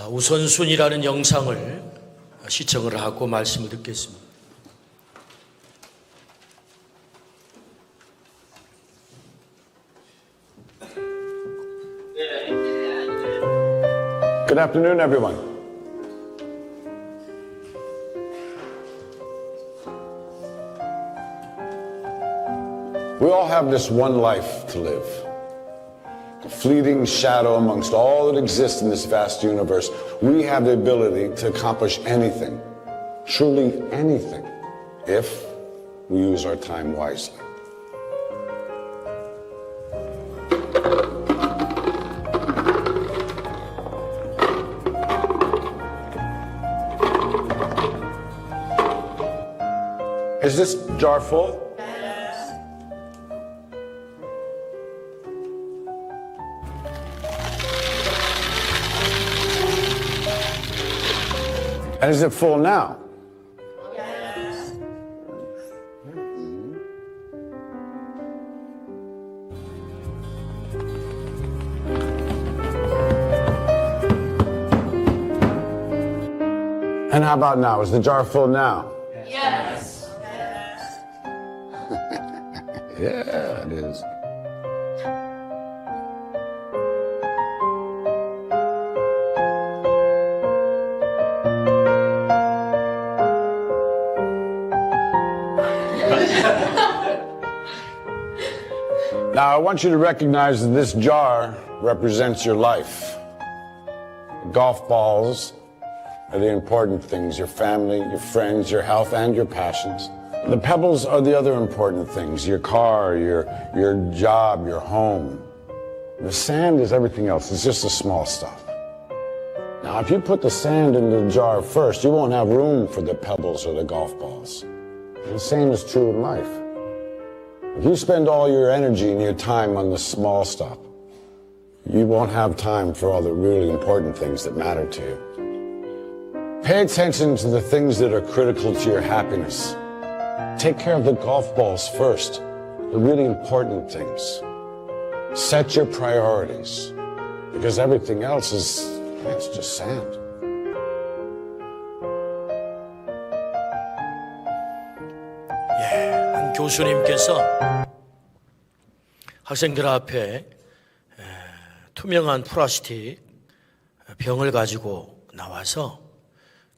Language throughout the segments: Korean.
우선순위라는 영상을 시청을 하고 말씀을 듣겠습니다. Good afternoon, everyone. We all have this one life to live. A fleeting shadow amongst all that exists in this vast universe. We have the ability to accomplish anything, truly anything, if we use our time wisely. Is this jar full? And is it full now? Yes. And how about now? Is the jar full now? Yes. Yeah, it is. Now, I want you to recognize that this jar represents your life. The golf balls are the important things, your family, your friends, your health, and your passions. The pebbles are the other important things, your car, your job, your home. The sand is everything else. It's just the small stuff. Now, if you put the sand in the jar first, you won't have room for the pebbles or the golf balls. And the same is true in life. If you spend all your energy and your time on the small stuff, you won't have time for all the really important things that matter to you. Pay attention to the things that are critical to your happiness. Take care of the golf balls first, the really important things. Set your priorities, because everything else it's just sand. 한 교수님께서 학생들 앞에 투명한 플라스틱 병을 가지고 나와서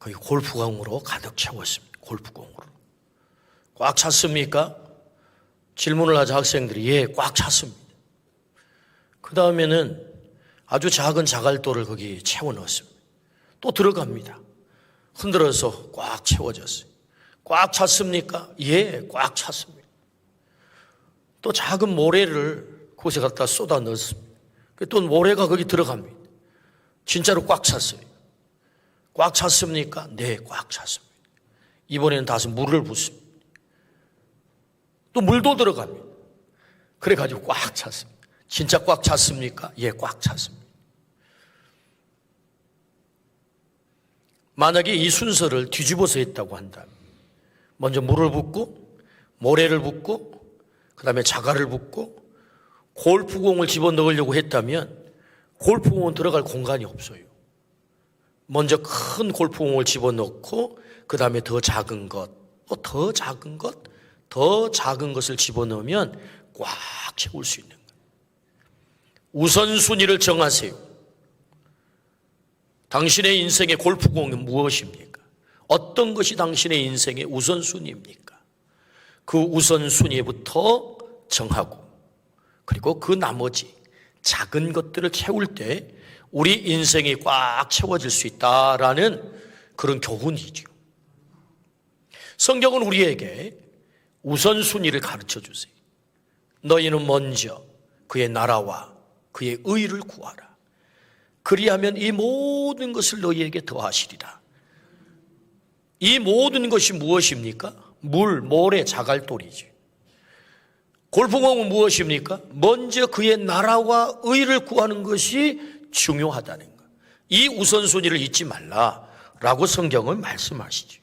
거기 골프공으로 가득 채웠습니다. 골프공으로. 꽉 찼습니까? 질문을 하자 학생들이 예, 꽉 찼습니다. 그 다음에는 아주 작은 자갈돌을 거기 채워 넣었습니다. 또 들어갑니다. 흔들어서 꽉 채워졌어요. 꽉 찼습니까? 예, 꽉 찼습니다. 또 작은 모래를 그곳에 갖다 쏟아 넣었습니다. 또 모래가 거기 들어갑니다. 진짜로 꽉 찼어요. 꽉 찼습니까? 네, 꽉 찼습니다. 이번에는 다시 물을 붓습니다. 또 물도 들어갑니다. 그래가지고 꽉 찼습니다. 진짜 꽉 찼습니까? 예, 꽉 찼습니다. 만약에 이 순서를 뒤집어서 했다고 한다면 먼저 물을 붓고 모래를 붓고 그 다음에 자갈을 붓고 골프공을 집어넣으려고 했다면 골프공은 들어갈 공간이 없어요. 먼저 큰 골프공을 집어넣고 그 다음에 더 작은 것, 더 작은 것, 더 작은 것을 집어넣으면 꽉 채울 수 있는 거예요. 우선순위를 정하세요. 당신의 인생의 골프공은 무엇입니까? 어떤 것이 당신의 인생의 우선순위입니까? 그 우선순위부터 정하고 그리고 그 나머지 작은 것들을 채울 때 우리 인생이 꽉 채워질 수 있다라는 그런 교훈이죠. 성경은 우리에게 우선순위를 가르쳐 주세요. 너희는 먼저 그의 나라와 그의 의를 구하라. 그리하면 이 모든 것을 너희에게 더하시리라. 이 모든 것이 무엇입니까? 물, 모래, 자갈돌이죠. 골프공은 무엇입니까? 먼저 그의 나라와 의를 구하는 것이 중요하다는 것. 이 우선순위를 잊지 말라라고 성경은 말씀하시죠.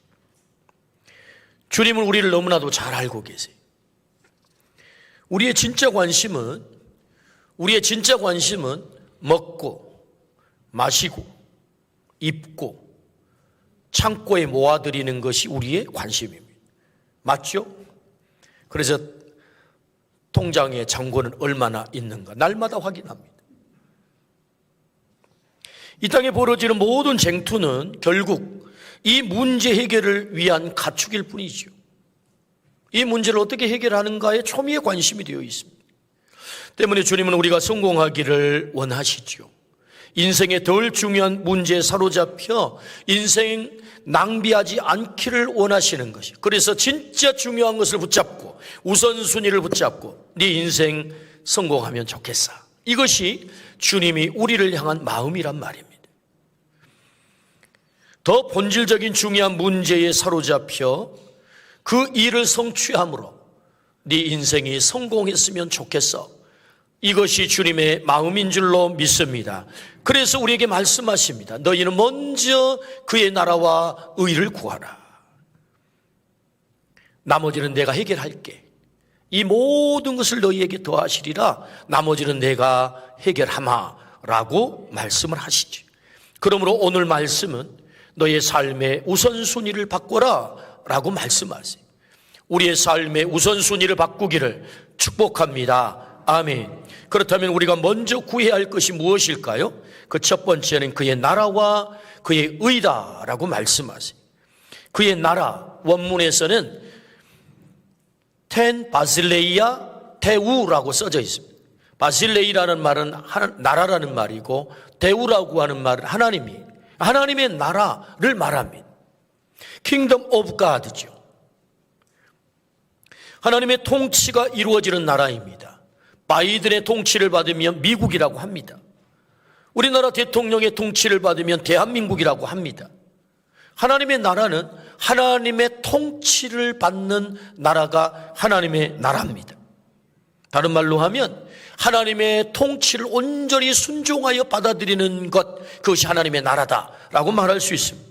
주님은 우리를 너무나도 잘 알고 계세요. 우리의 진짜 관심은 먹고 마시고 입고 창고에 모아드리는 것이 우리의 관심입니다. 맞죠? 그래서 통장에 잔고는 얼마나 있는가 날마다 확인합니다. 이 땅에 벌어지는 모든 쟁투는 결국 이 문제 해결을 위한 가축일 뿐이죠. 이 문제를 어떻게 해결하는가에 초미의 관심이 되어 있습니다. 때문에 주님은 우리가 성공하기를 원하시죠. 인생의 덜 중요한 문제에 사로잡혀 인생 낭비하지 않기를 원하시는 것이. 그래서 진짜 중요한 것을 붙잡고 우선순위를 붙잡고 네 인생 성공하면 좋겠어. 이것이 주님이 우리를 향한 마음이란 말입니다. 더 본질적인 중요한 문제에 사로잡혀 그 일을 성취함으로 네 인생이 성공했으면 좋겠어. 이것이 주님의 마음인 줄로 믿습니다. 그래서 우리에게 말씀하십니다. 너희는 먼저 그의 나라와 의를 구하라. 나머지는 내가 해결할게. 이 모든 것을 너희에게 더하시리라. 나머지는 내가 해결하마라고 말씀을 하시죠. 그러므로 오늘 말씀은 너의 삶의 우선순위를 바꿔라 라고 말씀하세요. 우리의 삶의 우선순위를 바꾸기를 축복합니다. 아멘. 그렇다면 우리가 먼저 구해야 할 것이 무엇일까요? 그 첫 번째는 그의 나라와 그의 의다라고 말씀하세요. 그의 나라, 원문에서는 텐 바실레이아 대우라고 써져 있습니다. 바실레이라는 말은 나라라는 말이고 대우라고 하는 말은 하나님의 나라를 말합니다. 킹덤 오브 가드죠. 하나님의 통치가 이루어지는 나라입니다. 바이든의 통치를 받으면 미국이라고 합니다. 우리나라 대통령의 통치를 받으면 대한민국이라고 합니다. 하나님의 나라는 하나님의 통치를 받는 나라가 하나님의 나라입니다. 다른 말로 하면 하나님의 통치를 온전히 순종하여 받아들이는 것, 그것이 하나님의 나라다라고 말할 수 있습니다.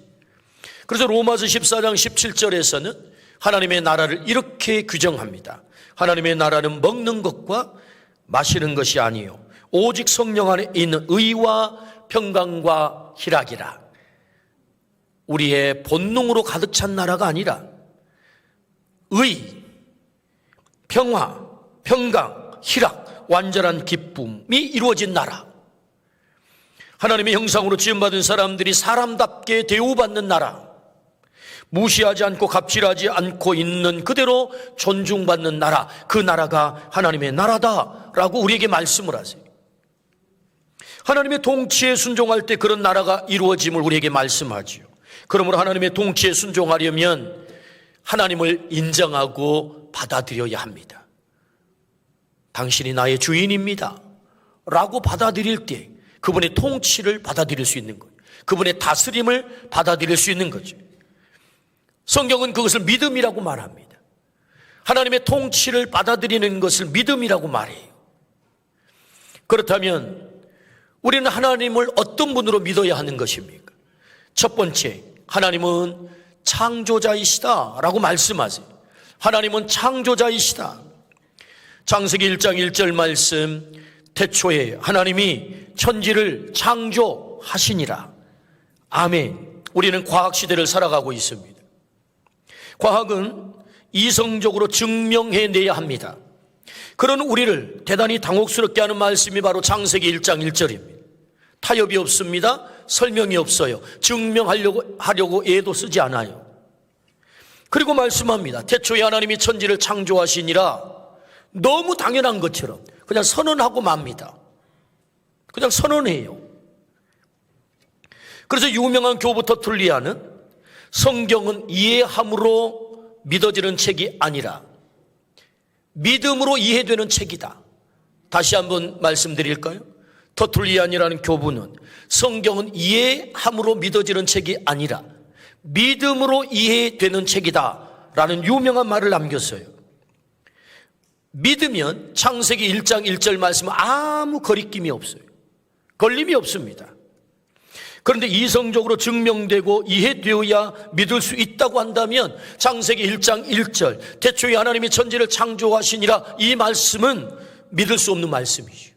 그래서 로마서 14장 17절에서는 하나님의 나라를 이렇게 규정합니다. 하나님의 나라는 먹는 것과 마시는 것이 아니요 오직 성령 안에 있는 의와 평강과 희락이라. 우리의 본능으로 가득 찬 나라가 아니라 의, 평화, 평강, 희락, 완전한 기쁨이 이루어진 나라. 하나님의 형상으로 지음받은 사람들이 사람답게 대우받는 나라. 무시하지 않고 갑질하지 않고 있는 그대로 존중받는 나라. 그 나라가 하나님의 나라다라고 우리에게 말씀을 하세요. 하나님의 통치에 순종할 때 그런 나라가 이루어짐을 우리에게 말씀하지요. 그러므로 하나님의 통치에 순종하려면 하나님을 인정하고 받아들여야 합니다. 당신이 나의 주인입니다 라고 받아들일 때 그분의 통치를 받아들일 수 있는 거예요. 그분의 다스림을 받아들일 수 있는 거죠. 성경은 그것을 믿음이라고 말합니다. 하나님의 통치를 받아들이는 것을 믿음이라고 말해요. 그렇다면 우리는 하나님을 어떤 분으로 믿어야 하는 것입니까? 첫 번째, 하나님은 창조자이시다 라고 말씀하세요. 하나님은 창조자이시다. 창세기 1장 1절 말씀, 태초에 하나님이 천지를 창조하시니라. 아멘. 우리는 과학시대를 살아가고 있습니다. 과학은 이성적으로 증명해내야 합니다. 그런 우리를 대단히 당혹스럽게 하는 말씀이 바로 창세기 1장 1절입니다. 타협이 없습니다. 설명이 없어요. 증명하려고 애도 쓰지 않아요. 그리고 말씀합니다. 태초에 하나님이 천지를 창조하시니라. 너무 당연한 것처럼 그냥 선언하고 맙니다. 그냥 선언해요. 그래서 유명한 교부 터툴리아는 성경은 이해함으로 믿어지는 책이 아니라 믿음으로 이해되는 책이다. 다시 한번 말씀드릴까요? 터툴리안이라는 교부는 성경은 이해함으로 믿어지는 책이 아니라 믿음으로 이해되는 책이다 라는 유명한 말을 남겼어요. 믿으면 창세기 1장 1절 말씀은 아무 거리낌이 없어요. 걸림이 없습니다. 그런데 이성적으로 증명되고 이해되어야 믿을 수 있다고 한다면 창세기 1장 1절 태초에 하나님이 천지를 창조하시니라, 이 말씀은 믿을 수 없는 말씀이죠.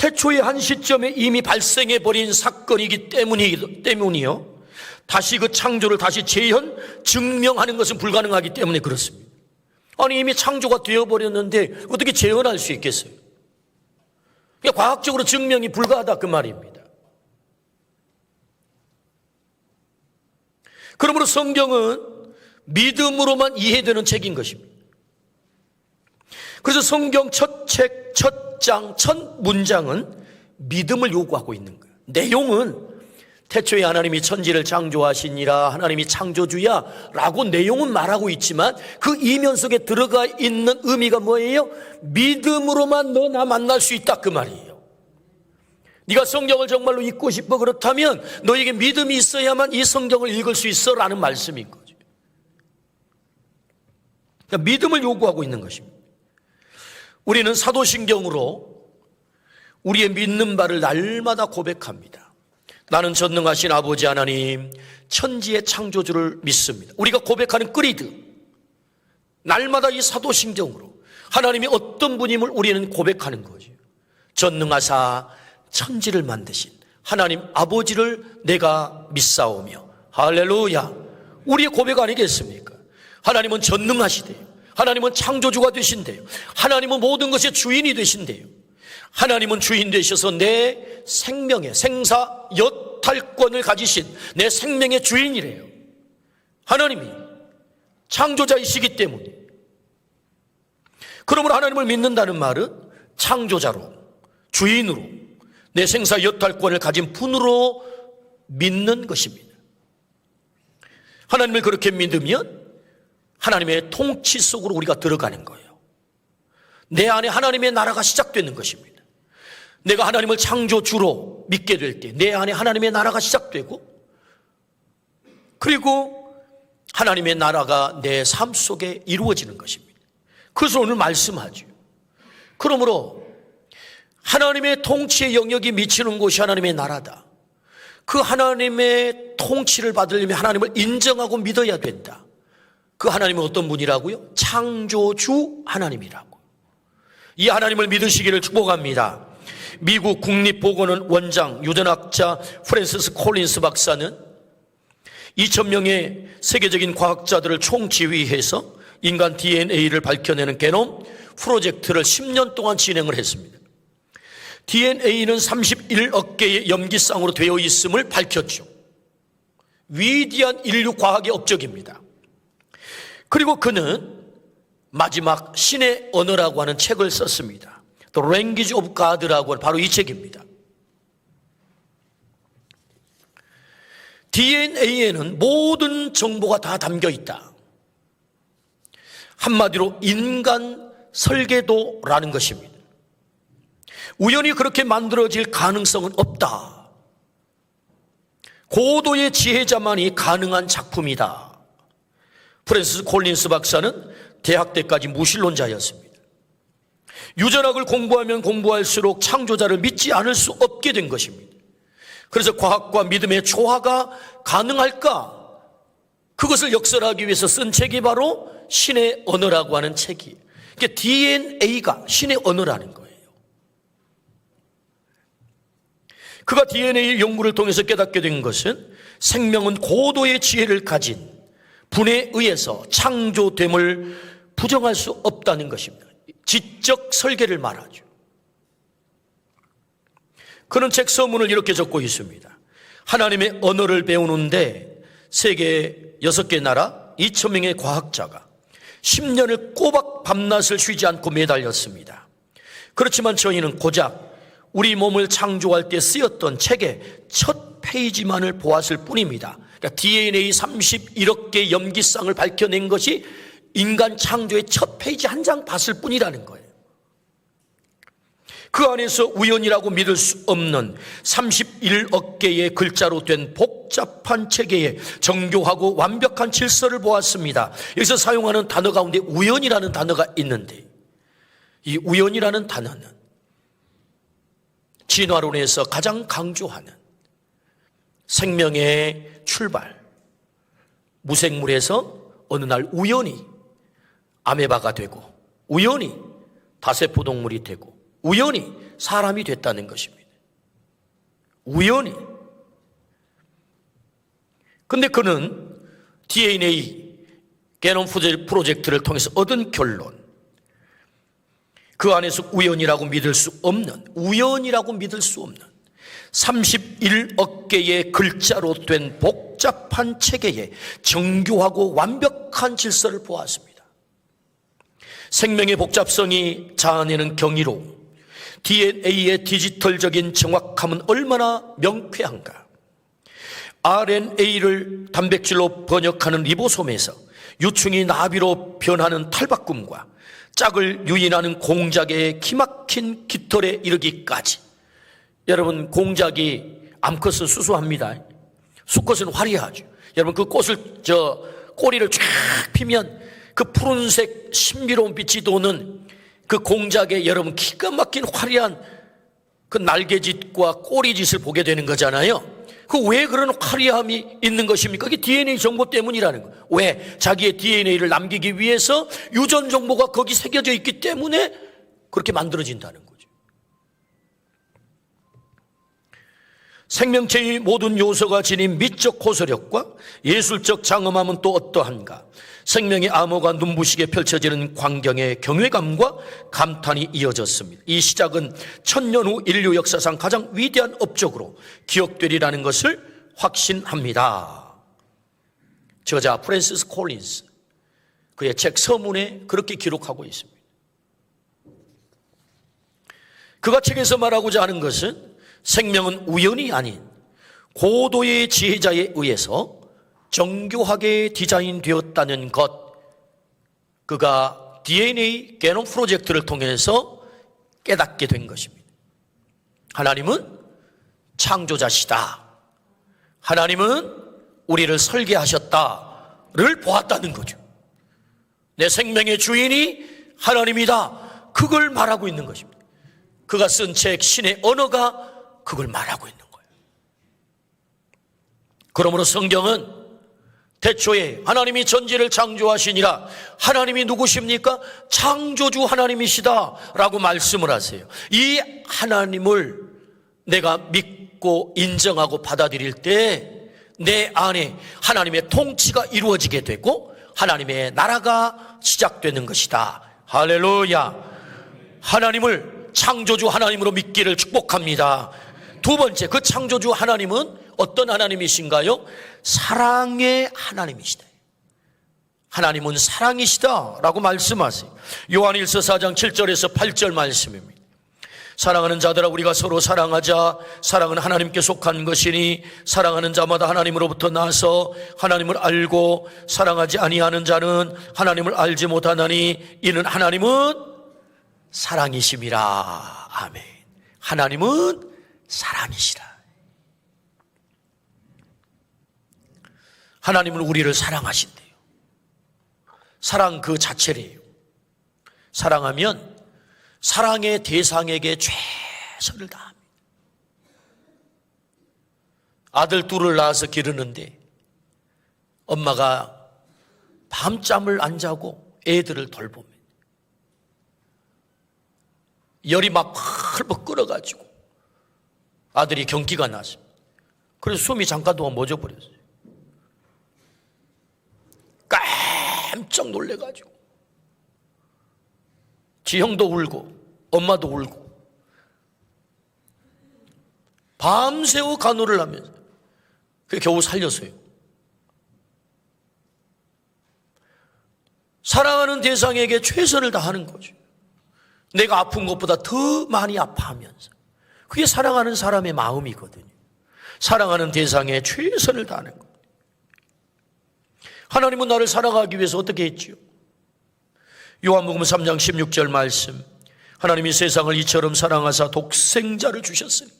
태초의 한 시점에 이미 발생해버린 사건이기 때문이요. 다시 그 창조를 다시 재현, 증명하는 것은 불가능하기 때문에 그렇습니다. 아니, 이미 창조가 되어버렸는데 어떻게 재현할 수 있겠어요? 그러니까 과학적으로 증명이 불가하다 그 말입니다. 그러므로 성경은 믿음으로만 이해되는 책인 것입니다. 그래서 성경 첫 책, 첫 장, 첫 문장은 믿음을 요구하고 있는 거예요. 내용은 태초에 하나님이 천지를 창조하시니라, 하나님이 창조주야 라고 내용은 말하고 있지만 그 이면 속에 들어가 있는 의미가 뭐예요? 믿음으로만 너 나 만날 수 있다 그 말이에요. 네가 성경을 정말로 읽고 싶어 그렇다면 너에게 믿음이 있어야만 이 성경을 읽을 수 있어 라는 말씀인 거죠. 그러니까 믿음을 요구하고 있는 것입니다. 우리는 사도신경으로 우리의 믿는 바를 날마다 고백합니다. 나는 전능하신 아버지 하나님, 천지의 창조주를 믿습니다. 우리가 고백하는 크리드, 날마다 이 사도신경으로 하나님이 어떤 분임을 우리는 고백하는 거죠. 전능하사 천지를 만드신 하나님 아버지를 내가 믿사오며, 할렐루야. 우리의 고백 아니겠습니까? 하나님은 전능하시대요. 하나님은 창조주가 되신대요. 하나님은 모든 것의 주인이 되신대요. 하나님은 주인 되셔서 내 생명의 생사 여탈권을 가지신 내 생명의 주인이래요. 하나님이 창조자이시기 때문에. 그러므로 하나님을 믿는다는 말은 창조자로, 주인으로, 내 생사 여탈권을 가진 분으로 믿는 것입니다. 하나님을 그렇게 믿으면 하나님의 통치 속으로 우리가 들어가는 거예요. 내 안에 하나님의 나라가 시작되는 것입니다. 내가 하나님을 창조주로 믿게 될 때 내 안에 하나님의 나라가 시작되고, 그리고 하나님의 나라가 내 삶 속에 이루어지는 것입니다. 그래서 오늘 말씀하죠. 그러므로 하나님의 통치의 영역이 미치는 곳이 하나님의 나라다. 그 하나님의 통치를 받으려면 하나님을 인정하고 믿어야 된다. 그 하나님은 어떤 분이라고요? 창조주 하나님이라고. 이 하나님을 믿으시기를 축복합니다. 미국 국립보건원 원장 유전학자 프랜시스 콜린스 박사는 2,000명의 세계적인 과학자들을 총지휘해서 인간 DNA를 밝혀내는 게놈 프로젝트를 10년 동안 진행을 했습니다. DNA는 31억 개의 염기쌍으로 되어 있음을 밝혔죠. 위대한 인류 과학의 업적입니다. 그리고 그는 마지막 신의 언어라고 하는 책을 썼습니다. The Language of God라고 하는 바로 이 책입니다. DNA에는 모든 정보가 다 담겨 있다. 한마디로 인간 설계도라는 것입니다. 우연히 그렇게 만들어질 가능성은 없다. 고도의 지혜자만이 가능한 작품이다. 프랜시스 콜린스 박사는 대학 때까지 무신론자였습니다. 유전학을 공부하면 공부할수록 창조자를 믿지 않을 수 없게 된 것입니다. 그래서 과학과 믿음의 조화가 가능할까? 그것을 역설하기 위해서 쓴 책이 바로 신의 언어라고 하는 책이에요. 그러니까 DNA가 신의 언어라는 거예요. 그가 DNA 연구를 통해서 깨닫게 된 것은 생명은 고도의 지혜를 가진 분에 의해서 창조됨을 부정할 수 없다는 것입니다. 지적 설계를 말하죠. 그는 책 서문을 이렇게 적고 있습니다. 하나님의 언어를 배우는데 세계 6개 나라 2,000명의 과학자가 10년을 꼬박 밤낮을 쉬지 않고 매달렸습니다. 그렇지만 저희는 고작 우리 몸을 창조할 때 쓰였던 책의 첫 페이지만을 보았을 뿐입니다. 그러니까 DNA 31억 개의 염기쌍을 밝혀낸 것이 인간 창조의 첫 페이지 한 장 봤을 뿐이라는 거예요. 그 안에서 우연이라고 믿을 수 없는 31억 개의 글자로 된 복잡한 체계의 정교하고 완벽한 질서를 보았습니다. 여기서 사용하는 단어 가운데 우연이라는 단어가 있는데, 이 우연이라는 단어는 진화론에서 가장 강조하는 생명의 출발, 무생물에서 어느 날 우연히 아메바가 되고, 우연히 다세포동물이 되고, 우연히 사람이 됐다는 것입니다. 우연히. 근데 그는 DNA 게놈 프로젝트를 통해서 얻은 결론, 그 안에서 우연이라고 믿을 수 없는 31억 개의 글자로 된 복잡한 체계의 정교하고 완벽한 질서를 보았습니다. 생명의 복잡성이 자아내는 경이로움, DNA의 디지털적인 정확함은 얼마나 명쾌한가. RNA를 단백질로 번역하는 리보솜에서 유충이 나비로 변하는 탈바꿈과 짝을 유인하는 공작의 기막힌 깃털에 이르기까지. 여러분, 공작이 암컷은 수수합니다. 수컷은 화려하죠. 여러분, 그 꽃을 꼬리를 쫙 피면 그 푸른색 신비로운 빛이 도는 그 공작에 여러분 기가 막힌 화려한 그 날개짓과 꼬리짓을 보게 되는 거잖아요. 그 왜 그런 화려함이 있는 것입니까? 그게 DNA 정보 때문이라는 거예요. 왜? 자기의 DNA를 남기기 위해서 유전 정보가 거기 새겨져 있기 때문에 그렇게 만들어진다는 거죠. 생명체의 모든 요소가 지닌 미적 호소력과 예술적 장엄함은 또 어떠한가. 생명의 암호가 눈부시게 펼쳐지는 광경의 경외감과 감탄이 이어졌습니다. 이 시작은 1000년 후 인류 역사상 가장 위대한 업적으로 기억되리라는 것을 확신합니다. 저자 프랜시스 콜린스, 그의 책 서문에 그렇게 기록하고 있습니다. 그가 책에서 말하고자 하는 것은 생명은 우연이 아닌 고도의 지혜자에 의해서 정교하게 디자인되었다는 것, 그가 DNA 게놈 프로젝트를 통해서 깨닫게 된 것입니다. 하나님은 창조자시다. 하나님은 우리를 설계하셨다를 보았다는 거죠. 내 생명의 주인이 하나님이다. 그걸 말하고 있는 것입니다. 그가 쓴 책 신의 언어가 그걸 말하고 있는 거예요. 그러므로 성경은 태초에 하나님이 전지를 창조하시니라. 하나님이 누구십니까? 창조주 하나님이시다 라고 말씀을 하세요. 이 하나님을 내가 믿고 인정하고 받아들일 때 내 안에 하나님의 통치가 이루어지게 되고 하나님의 나라가 시작되는 것이다. 할렐루야. 하나님을 창조주 하나님으로 믿기를 축복합니다. 두 번째, 그 창조주 하나님은 어떤 하나님이신가요? 사랑의 하나님이시다. 하나님은 사랑이시다 라고 말씀하세요. 요한일서 4장 7절에서 8절 말씀입니다. 사랑하는 자들아, 우리가 서로 사랑하자. 사랑은 하나님께 속한 것이니 사랑하는 자마다 하나님으로부터 나서 하나님을 알고 사랑하지 아니하는 자는 하나님을 알지 못하나니 이는 하나님은 사랑이심이라. 아멘. 하나님은 사랑이시라. 하나님은 우리를 사랑하신대요. 사랑 그 자체래요. 사랑하면 사랑의 대상에게 최선을 다합니다. 아들 둘을 낳아서 기르는데 엄마가 밤잠을 안 자고 애들을 돌봅니다. 열이 막 펄펄 끓어가지고 아들이 경기가 났습니다. 그래서 숨이 잠깐 동안 멎어버렸어요. 깜짝 놀래가지고 지 형도 울고 엄마도 울고 밤새워 간호를 하면서 겨우 살렸어요. 사랑하는 대상에게 최선을 다하는 거죠. 내가 아픈 것보다 더 많이 아파하면서. 그게 사랑하는 사람의 마음이거든요. 사랑하는 대상에 최선을 다하는 거예요. 하나님은 나를 사랑하기 위해서 어떻게 했지요? 요한복음 3장 16절 말씀, 하나님이 세상을 이처럼 사랑하사 독생자를 주셨으니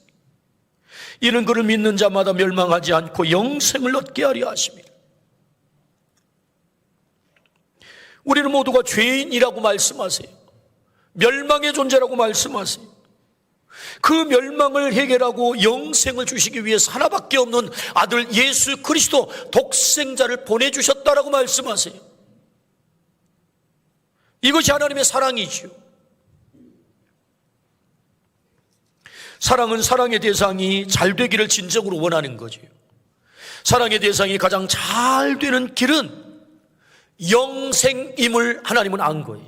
이는 그를 믿는 자마다 멸망하지 않고 영생을 얻게 하려 하심이라. 우리는 모두가 죄인이라고 말씀하세요. 멸망의 존재라고 말씀하세요. 그 멸망을 해결하고 영생을 주시기 위해서 하나밖에 없는 아들 예수 그리스도 독생자를 보내주셨다라고 말씀하세요. 이것이 하나님의 사랑이지요. 사랑은 사랑의 대상이 잘 되기를 진정으로 원하는 거죠. 사랑의 대상이 가장 잘 되는 길은 영생임을 하나님은 안 거예요.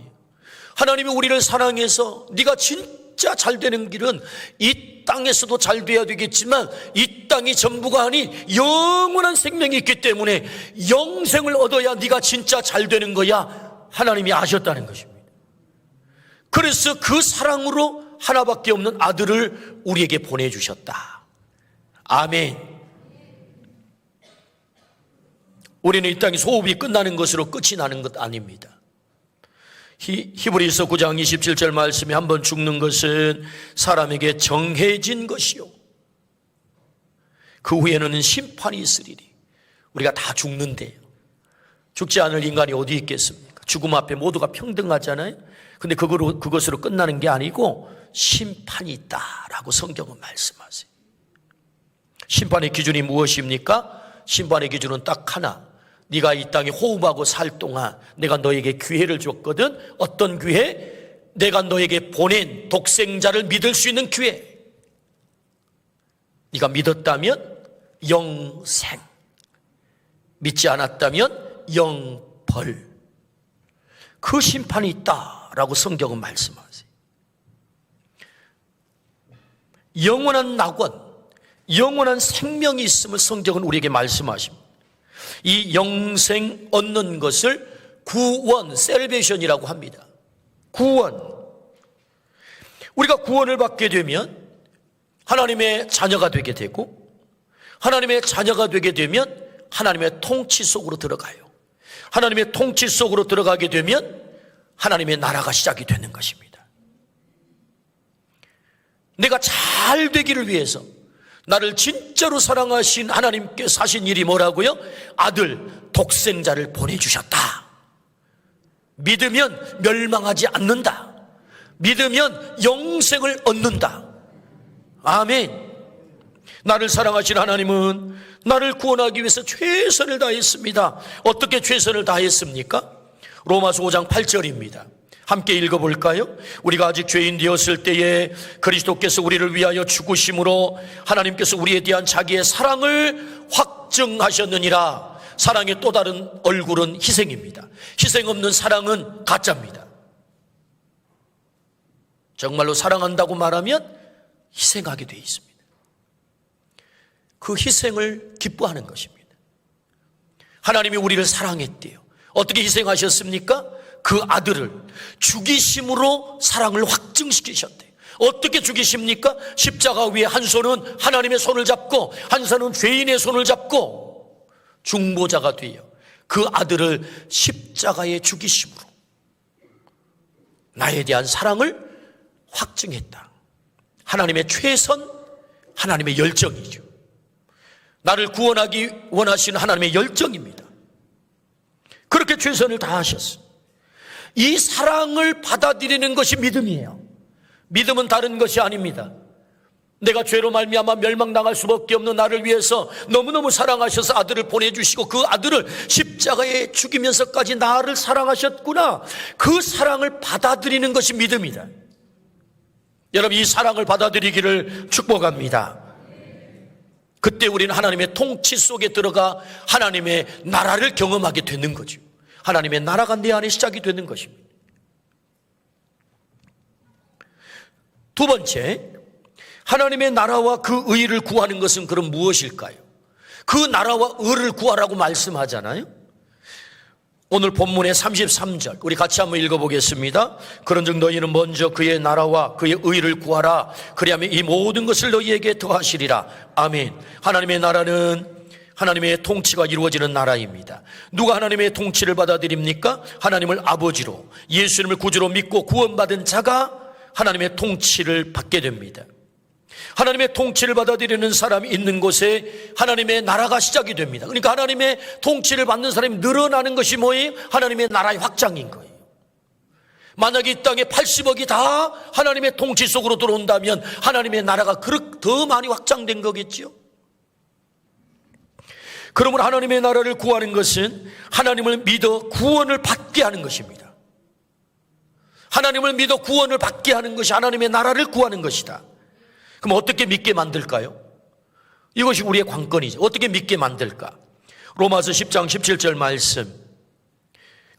하나님이 우리를 사랑해서 네가 진짜 잘 되는 길은 이 땅에서도 잘 돼야 되겠지만 이 땅이 전부가 아닌 영원한 생명이 있기 때문에 영생을 얻어야 네가 진짜 잘 되는 거야. 하나님이 아셨다는 것입니다. 그래서 그 사랑으로 하나밖에 없는 아들을 우리에게 보내주셨다. 아멘. 우리는 이 땅이 소업이 끝나는 것으로 끝이 나는 것 아닙니다. 히브리서 9장 27절 말씀에 한번 죽는 것은 사람에게 정해진 것이요 그 후에는 심판이 있으리니. 우리가 다 죽는데요. 죽지 않을 인간이 어디 있겠습니까? 죽음 앞에 모두가 평등하잖아요. 근데 그것으로 끝나는 게 아니고 심판이 있다라고 성경은 말씀하세요. 심판의 기준이 무엇입니까? 심판의 기준은 딱 하나. 네가 이 땅에 호흡하고 살 동안 내가 너에게 기회를 줬거든. 어떤 기회? 내가 너에게 보낸 독생자를 믿을 수 있는 기회. 네가 믿었다면 영생, 믿지 않았다면 영벌. 그 심판이 있다라고 성경은 말씀하세요. 영원한 낙원, 영원한 생명이 있음을 성경은 우리에게 말씀하십니다. 이 영생 얻는 것을 구원, 셀베이션이라고 합니다. 구원. 우리가 구원을 받게 되면 하나님의 자녀가 되게 되고, 하나님의 자녀가 되게 되면 하나님의 통치 속으로 들어가요. 하나님의 통치 속으로 들어가게 되면 하나님의 나라가 시작이 되는 것입니다. 내가 잘 되기를 위해서 나를 진짜로 사랑하신 하나님께서 하신 일이 뭐라고요? 아들, 독생자를 보내주셨다. 믿으면 멸망하지 않는다. 믿으면 영생을 얻는다. 아멘. 나를 사랑하신 하나님은 나를 구원하기 위해서 최선을 다했습니다. 어떻게 최선을 다했습니까? 로마서 5장 8절입니다. 함께 읽어볼까요? 우리가 아직 죄인 되었을 때에 그리스도께서 우리를 위하여 죽으심으로 하나님께서 우리에 대한 자기의 사랑을 확증하셨느니라. 사랑의 또 다른 얼굴은 희생입니다. 희생 없는 사랑은 가짜입니다. 정말로 사랑한다고 말하면 희생하게 되어 있습니다. 그 희생을 기뻐하는 것입니다. 하나님이 우리를 사랑했대요. 어떻게 희생하셨습니까? 그 아들을 죽이심으로 사랑을 확증시키셨대요. 어떻게 죽이십니까? 십자가 위에 한 손은 하나님의 손을 잡고 한 손은 죄인의 손을 잡고 중보자가 되어 그 아들을 십자가에 죽이심으로 나에 대한 사랑을 확증했다. 하나님의 최선, 하나님의 열정이죠. 나를 구원하기 원하시는 하나님의 열정입니다. 그렇게 최선을 다하셨어요. 이 사랑을 받아들이는 것이 믿음이에요. 믿음은 다른 것이 아닙니다. 내가 죄로 말미암아 멸망당할 수밖에 없는 나를 위해서 너무너무 사랑하셔서 아들을 보내주시고 그 아들을 십자가에 죽이면서까지 나를 사랑하셨구나. 그 사랑을 받아들이는 것이 믿음이다. 여러분, 이 사랑을 받아들이기를 축복합니다. 그때 우리는 하나님의 통치 속에 들어가 하나님의 나라를 경험하게 되는 거죠. 하나님의 나라가 내 안에 시작이 되는 것입니다. 두 번째, 하나님의 나라와 그 의를 구하는 것은 그럼 무엇일까요? 그 나라와 의를 구하라고 말씀하잖아요. 오늘 본문의 33절 우리 같이 한번 읽어보겠습니다. 그런즉 너희는 먼저 그의 나라와 그의 의를 구하라. 그리하면 이 모든 것을 너희에게 더하시리라. 아멘. 하나님의 나라는 하나님의 통치가 이루어지는 나라입니다. 누가 하나님의 통치를 받아들입니까? 하나님을 아버지로, 예수님을 구주로 믿고 구원받은 자가 하나님의 통치를 받게 됩니다. 하나님의 통치를 받아들이는 사람이 있는 곳에 하나님의 나라가 시작이 됩니다. 그러니까 하나님의 통치를 받는 사람이 늘어나는 것이 뭐예요? 하나님의 나라의 확장인 거예요. 만약에 이 땅에 80억이 다 하나님의 통치 속으로 들어온다면 하나님의 나라가 더 많이 확장된 거겠죠. 그러므로 하나님의 나라를 구하는 것은 하나님을 믿어 구원을 받게 하는 것입니다. 하나님을 믿어 구원을 받게 하는 것이 하나님의 나라를 구하는 것이다. 그럼 어떻게 믿게 만들까요? 이것이 우리의 관건이죠. 어떻게 믿게 만들까? 로마서 10장 17절 말씀.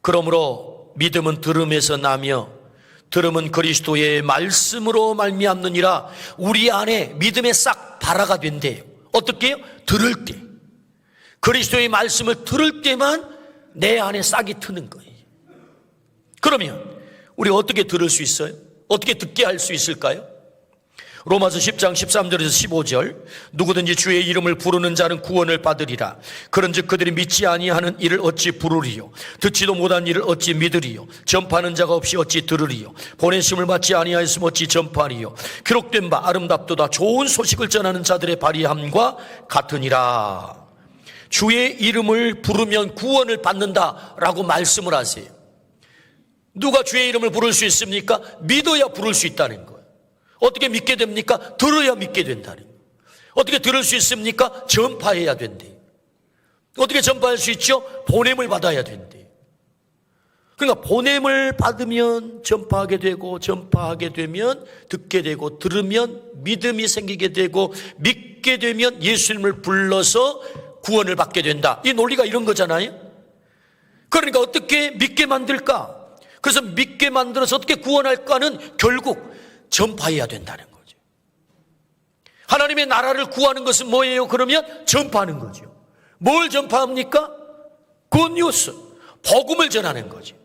그러므로 믿음은 들음에서 나며 들음은 그리스도의 말씀으로 말미암느니라. 우리 안에 믿음의 싹 발화가 된대요. 어떻게 해요? 들을 때. 그리스도의 말씀을 들을 때만 내 안에 싹이 트는 거예요. 그러면 우리 어떻게 들을 수 있어요? 어떻게 듣게 할 수 있을까요? 로마서 10장 13절에서 15절. 누구든지 주의 이름을 부르는 자는 구원을 받으리라. 그런즉 그들이 믿지 아니하는 이를 어찌 부르리요? 듣지도 못한 이를 어찌 믿으리요? 전파하는 자가 없이 어찌 들으리요? 보내심을 받지 아니하였으면 어찌 전파하리요? 기록된 바 아름답도다 좋은 소식을 전하는 자들의 발의함과 같으니라. 주의 이름을 부르면 구원을 받는다라고 말씀을 하세요. 누가 주의 이름을 부를 수 있습니까? 믿어야 부를 수 있다는 거예요. 어떻게 믿게 됩니까? 들어야 믿게 된다는 거예요. 어떻게 들을 수 있습니까? 전파해야 된대요. 어떻게 전파할 수 있죠? 보냄을 받아야 된대요. 그러니까 보냄을 받으면 전파하게 되고, 전파하게 되면 듣게 되고, 들으면 믿음이 생기게 되고, 믿게 되면 예수님을 불러서 구원을 받게 된다. 이 논리가 이런 거잖아요. 그러니까 어떻게 믿게 만들까? 그래서 믿게 만들어서 어떻게 구원할까는 결국 전파해야 된다는 거죠. 하나님의 나라를 구하는 것은 뭐예요? 그러면 전파하는 거죠. 뭘 전파합니까? 굿뉴스, 복음을 전하는 거죠.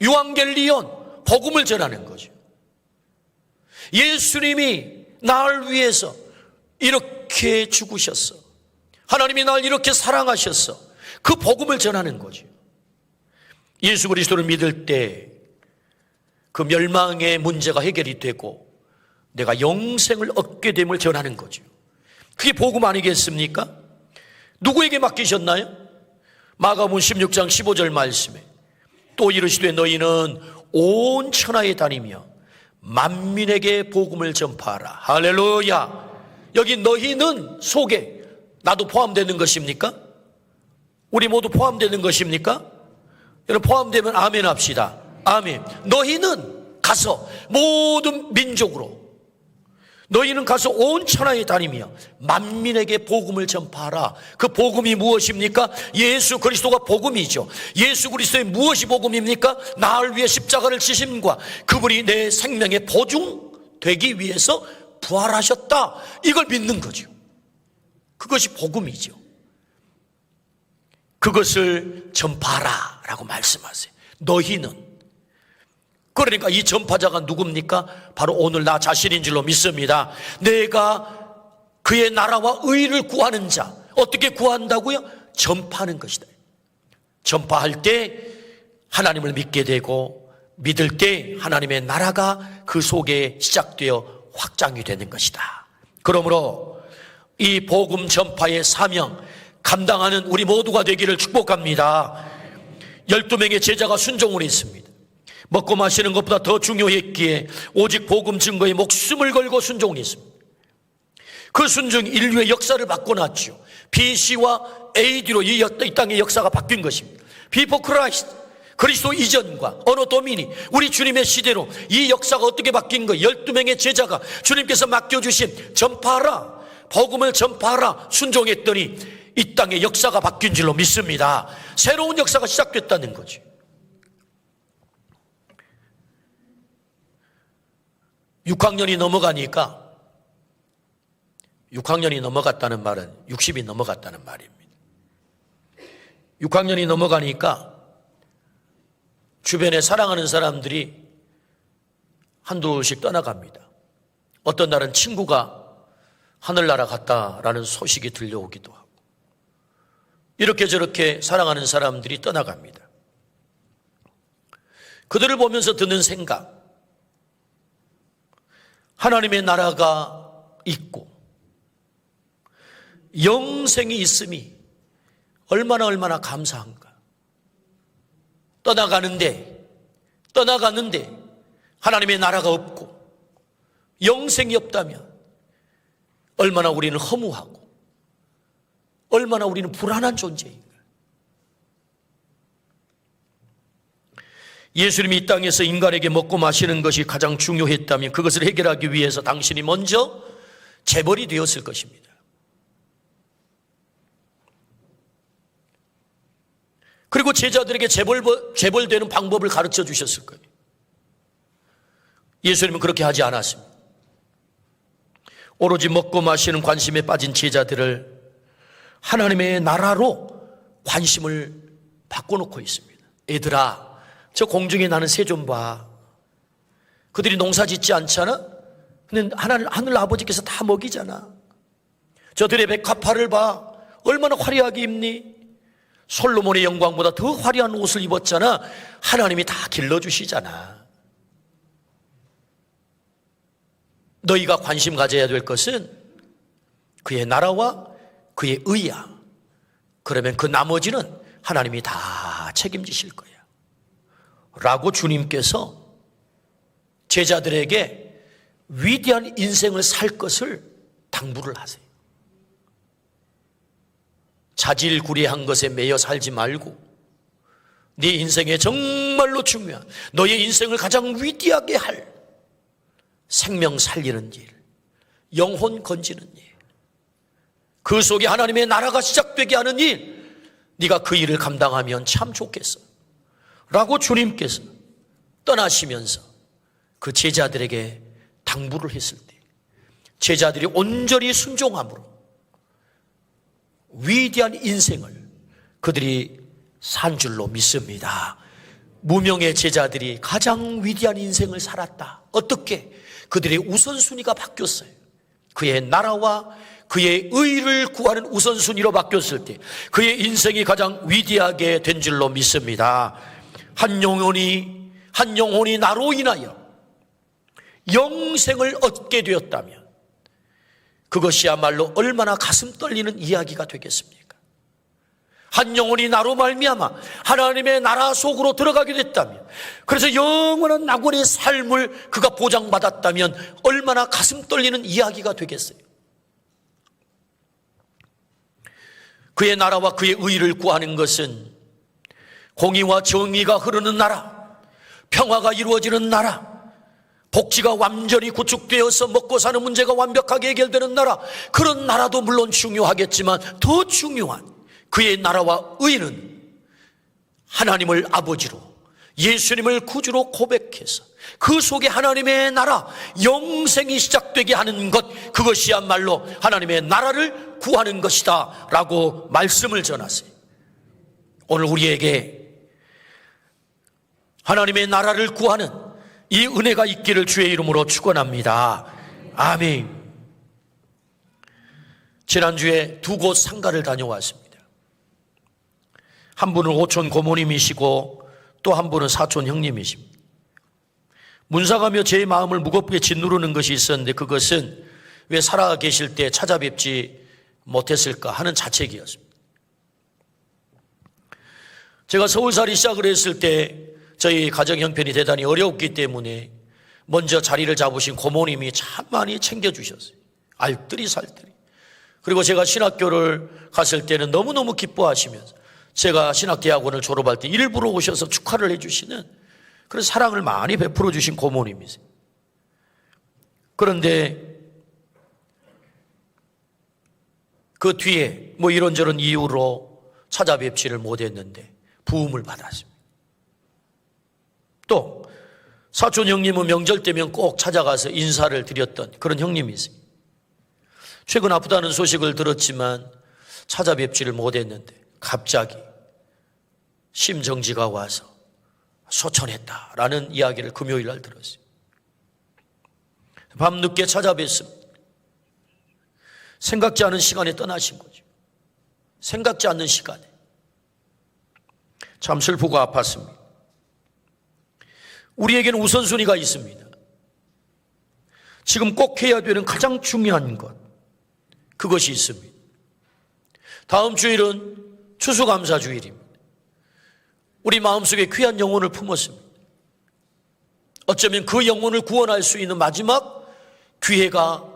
유앙겔리온, 복음을 전하는 거죠. 예수님이 나를 위해서 이렇게 죽으셨어. 하나님이 나를 이렇게 사랑하셨어. 그 복음을 전하는 거죠. 예수 그리스도를 믿을 때 그 멸망의 문제가 해결이 되고 내가 영생을 얻게 됨을 전하는 거죠. 그게 복음 아니겠습니까? 누구에게 맡기셨나요? 마가복음 16장 15절 말씀에 또 이르시되 너희는 온 천하에 다니며 만민에게 복음을 전파하라. 할렐루야. 여기 너희는 속에 나도 포함되는 것입니까? 우리 모두 포함되는 것입니까? 여러분 포함되면 아멘 합시다. 아멘. 너희는 가서 모든 민족으로 너희는 가서 온 천하에 다니며 만민에게 복음을 전파하라. 그 복음이 무엇입니까? 예수 그리스도가 복음이죠. 예수 그리스도의 무엇이 복음입니까? 나를 위해 십자가를 지심과 그분이 내 생명의 보증 되기 위해서 부활하셨다. 이걸 믿는 거죠. 그것이 복음이죠. 그것을 전파하라 라고 말씀하세요. 너희는. 그러니까 이 전파자가 누굽니까? 바로 오늘 나 자신인 줄로 믿습니다. 내가 그의 나라와 의를 구하는 자. 어떻게 구한다고요? 전파하는 것이다. 전파할 때 하나님을 믿게 되고 믿을 때 하나님의 나라가 그 속에 시작되어 확장이 되는 것이다. 그러므로 이 복음 전파의 사명 감당하는 우리 모두가 되기를 축복합니다. 12명의 제자가 순종을 했습니다. 먹고 마시는 것보다 더 중요했기에 오직 복음 증거에 목숨을 걸고 순종을 했습니다. 그 순종이 인류의 역사를 바꿔놨죠. BC와 AD로 이 땅의 역사가 바뀐 것입니다. Before Christ, 그리스도 이전과 어느 도미니 우리 주님의 시대로 이 역사가 어떻게 바뀐 거예요? 12명의 제자가 주님께서 맡겨주신 전파하라, 복음을 전파하라 순종했더니 이 땅의 역사가 바뀐 줄로 믿습니다. 새로운 역사가 시작됐다는 거죠. 6학년이 넘어가니까 6학년이 넘어갔다는 말은 60이 넘어갔다는 말입니다. 6학년이 넘어가니까 주변에 사랑하는 사람들이 한둘씩 떠나갑니다. 어떤 날은 친구가 하늘나라 갔다라는 소식이 들려오기도 하고 이렇게 저렇게 사랑하는 사람들이 떠나갑니다. 그들을 보면서 드는 생각, 하나님의 나라가 있고 영생이 있음이 얼마나 감사한가. 떠나가는데 하나님의 나라가 없고 영생이 없다면 얼마나 우리는 허무하고 얼마나 우리는 불안한 존재인가. 예수님이 이 땅에서 인간에게 먹고 마시는 것이 가장 중요했다면 그것을 해결하기 위해서 당신이 먼저 재벌이 되었을 것입니다. 그리고 제자들에게 재벌되는 방법을 가르쳐 주셨을 거예요. 예수님은 그렇게 하지 않았습니다. 오로지 먹고 마시는 관심에 빠진 제자들을 하나님의 나라로 관심을 바꿔놓고 있습니다. 얘들아, 저 공중에 나는 새 좀 봐. 그들이 농사 짓지 않잖아? 근데 하늘 아버지께서 다 먹이잖아. 저들의 백합화를 봐. 얼마나 화려하게 입니? 솔로몬의 영광보다 더 화려한 옷을 입었잖아. 하나님이 다 길러주시잖아. 너희가 관심 가져야 될 것은 그의 나라와 그의 의야. 그러면 그 나머지는 하나님이 다 책임지실 거야 라고 주님께서 제자들에게 위대한 인생을 살 것을 당부를 하세요. 자질구레한 것에 매여 살지 말고 네 인생에 정말로 중요한, 너의 인생을 가장 위대하게 할 생명 살리는 일, 영혼 건지는 일, 그 속에 하나님의 나라가 시작되게 하는 일, 네가 그 일을 감당하면 참 좋겠어 라고 주님께서 떠나시면서 그 제자들에게 당부를 했을 때 제자들이 온전히 순종함으로 위대한 인생을 그들이 산 줄로 믿습니다. 무명의 제자들이 가장 위대한 인생을 살았다. 어떻게? 그들의 우선순위가 바뀌었어요. 그의 나라와 그의 의를 구하는 우선순위로 바뀌었을 때 그의 인생이 가장 위대하게 된 줄로 믿습니다. 한 영혼이 나로 인하여 영생을 얻게 되었다면 그것이야말로 얼마나 가슴 떨리는 이야기가 되겠습니까? 한 영혼이 나로 말미암아 하나님의 나라 속으로 들어가게 됐다면, 그래서 영원한 낙원의 삶을 그가 보장받았다면 얼마나 가슴 떨리는 이야기가 되겠어요. 그의 나라와 그의 의를 구하는 것은 공의와 정의가 흐르는 나라, 평화가 이루어지는 나라, 복지가 완전히 구축되어서 먹고 사는 문제가 완벽하게 해결되는 나라, 그런 나라도 물론 중요하겠지만 더 중요한 그의 나라와 의는 하나님을 아버지로, 예수님을 구주로 고백해서 그 속에 하나님의 나라, 영생이 시작되게 하는 것, 그것이야말로 하나님의 나라를 구하는 것이다 라고 말씀을 전하세요. 오늘 우리에게 하나님의 나라를 구하는 이 은혜가 있기를 주의 이름으로 축원합니다. 아멘. 지난주에 두 곳 상가를 다녀왔습니다. 한 분은 오촌 고모님이시고 또 한 분은 사촌 형님이십니다. 문사가며 제 마음을 무겁게 짓누르는 것이 있었는데 그것은 왜 살아 계실 때 찾아뵙지 못했을까 하는 자책이었습니다. 제가 서울살이 시작을 했을 때 저희 가정 형편이 대단히 어려웠기 때문에 먼저 자리를 잡으신 고모님이 참 많이 챙겨주셨어요. 알뜰히 살뜰히. 그리고 제가 신학교를 갔을 때는 너무너무 기뻐하시면서 제가 신학대학원을 졸업할 때 일부러 오셔서 축하를 해주시는 그런 사랑을 많이 베풀어 주신 고모님이세요. 그런데 그 뒤에 뭐 이런저런 이유로 찾아뵙지를 못했는데 부음을 받았습니다. 또 사촌 형님은 명절 때면 꼭 찾아가서 인사를 드렸던 그런 형님이세요. 최근 아프다는 소식을 들었지만 찾아뵙지를 못했는데 갑자기 심정지가 와서 소천했다라는 이야기를 금요일 날 들었어요. 밤늦게 찾아뵀습니다. 생각지 않은 시간에 떠나신 거죠. 생각지 않는 시간에. 참 슬프고 아팠습니다. 우리에게는 우선순위가 있습니다. 지금 꼭 해야 되는 가장 중요한 것, 그것이 있습니다. 다음 주일은 추수감사주일입니다. 우리 마음속에 귀한 영혼을 품었습니다. 어쩌면 그 영혼을 구원할 수 있는 마지막 기회가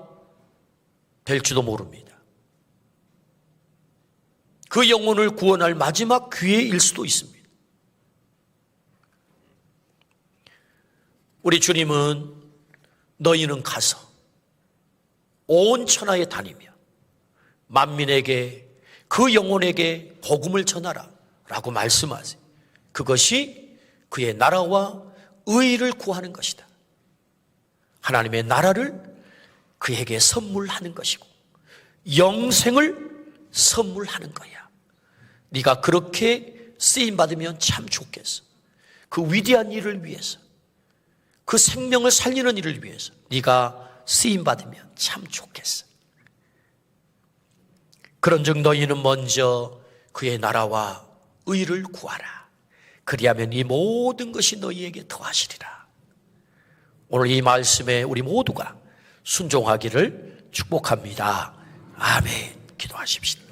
될지도 모릅니다. 그 영혼을 구원할 마지막 기회일 수도 있습니다. 우리 주님은 너희는 가서 온 천하에 다니며 만민에게 그 영혼에게 복음을 전하라 라고 말씀하세요. 그것이 그의 나라와 의를 구하는 것이다. 하나님의 나라를 그에게 선물하는 것이고 영생을 선물하는 거야. 네가 그렇게 쓰임받으면 참 좋겠어. 그 위대한 일을 위해서, 그 생명을 살리는 일을 위해서 네가 쓰임받으면 참 좋겠어. 그런즉 너희는 먼저 그의 나라와 의를 구하라. 그리하면 이 모든 것이 너희에게 더하시리라. 오늘 이 말씀에 우리 모두가 순종하기를 축복합니다. 아멘. 기도하십시다.